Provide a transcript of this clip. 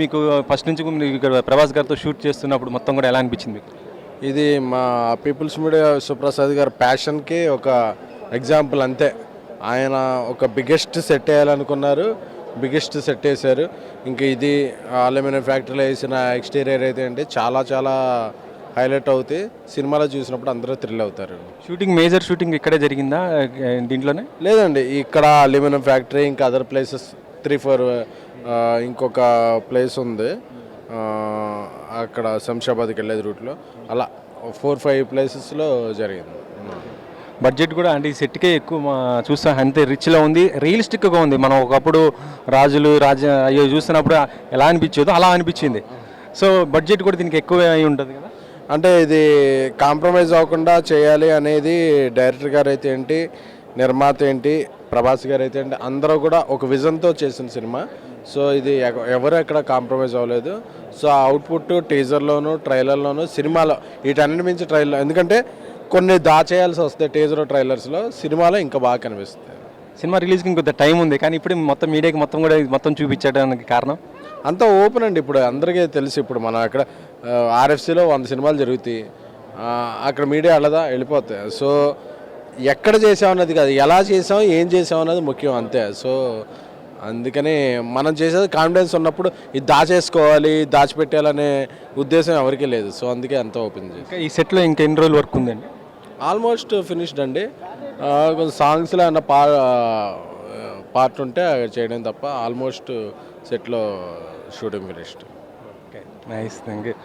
మీకు ఫస్ట్ నుంచి మీరు ఇక్కడ ప్రభాస్ గారితో షూట్ చేస్తున్నప్పుడు మొత్తం కూడా ఎలా అనిపించింది మీకు? ఇది మా పీపుల్స్ మీడియా సుప్రసాద్ గారి ప్యాషన్కి ఒక ఎగ్జాంపుల్ అంతే. ఆయన ఒక బిగ్గెస్ట్ సెట్ వేయాలనుకున్నారు, బిగ్గెస్ట్ సెట్ వేశారు. ఇంకా ఇది అల్యూమినియం ఫ్యాక్టరీలో వేసిన ఎక్స్టీరియర్ అయితే అంటే చాలా చాలా హైలైట్ అవుతాయి. సినిమాలో చూసినప్పుడు అందరూ థ్రిల్ అవుతారు. షూటింగ్ మేజర్ షూటింగ్ ఇక్కడే జరిగిందా దీంట్లోనే? లేదండి, ఇక్కడ అల్యూమినియం ఫ్యాక్టరీ ఇంకా అదర్ ప్లేసెస్ 3-4 ఇంకొక ప్లేస్ ఉంది అక్కడ శంషాబాద్కి వెళ్ళేది రూట్లో. అలా 4-5 ప్లేసెస్లో జరిగింది. బడ్జెట్ కూడా అంటే ఈ సెట్కే ఎక్కువ చూస్తాం, అంతే రిచ్లో ఉంది, రియలిస్టిక్గా ఉంది. మనం ఒకప్పుడు రాజులు అయ్యో చూస్తున్నప్పుడు ఎలా అనిపించేదో అలా అనిపించింది. సో బడ్జెట్ కూడా దీనికి ఎక్కువ అయి ఉంటుంది కదా. అంటే ఇది కాంప్రమైజ్ అవ్వకుండా చేయాలి అనేది డైరెక్టర్ గారు అయితే ఏంటి, నిర్మాత ఏంటి, ప్రభాస్ గారు అయితే ఏంటి, అందరూ కూడా ఒక విజన్తో చేసిన సినిమా. సో ఇది ఎవరు ఎక్కడ కాంప్రమైజ్ అవ్వలేదు. సో ఆ అవుట్పుట్ టీజర్లోను, ట్రైలర్లోను, సినిమాలో వీటన్నిటి మించి ట్రైలర్, ఎందుకంటే కొన్ని దాచేయాల్సి వస్తాయి టీజర్ ట్రైలర్స్లో, సినిమాలో ఇంకా బాగా కనిపిస్తుంది. సినిమా రిలీజ్కి ఇంకొంత టైం ఉంది, కానీ ఇప్పుడు మొత్తం మీడియాకి మొత్తం కూడా మొత్తం చూపించడానికి కారణం అంతా ఓపెన్ అండి. ఇప్పుడు అందరికీ తెలుసు, ఇప్పుడు మనం అక్కడ ఆర్ఎఫ్సీలో 100 సినిమాలు జరుగుతాయి, అక్కడ మీడియా వెళ్ళిపోతాయి. సో ఎక్కడ చేసామన్నది కాదు, ఎలా చేసాం, ఏం చేసాం అన్నది ముఖ్యం అంతే. సో అందుకని మనం చేసేది కాన్ఫిడెన్స్ ఉన్నప్పుడు ఇది దాచేసుకోవాలి, దాచిపెట్టాలనే ఉద్దేశం ఎవరికీ లేదు. సో అందుకే అంతా ఓపెన్ చేసి ఈ సెట్లో ఇంకా ఎన్ని రోజులు వర్క్ ఉందండి? ఆల్మోస్ట్ ఫినిష్డ్ అండి. కొంచెం సాంగ్స్లో అన్న పార్ట్ ఉంటే చేయడం తప్ప ఆల్మోస్ట్ సెట్లో shooting finished. Okay, nice, thank you.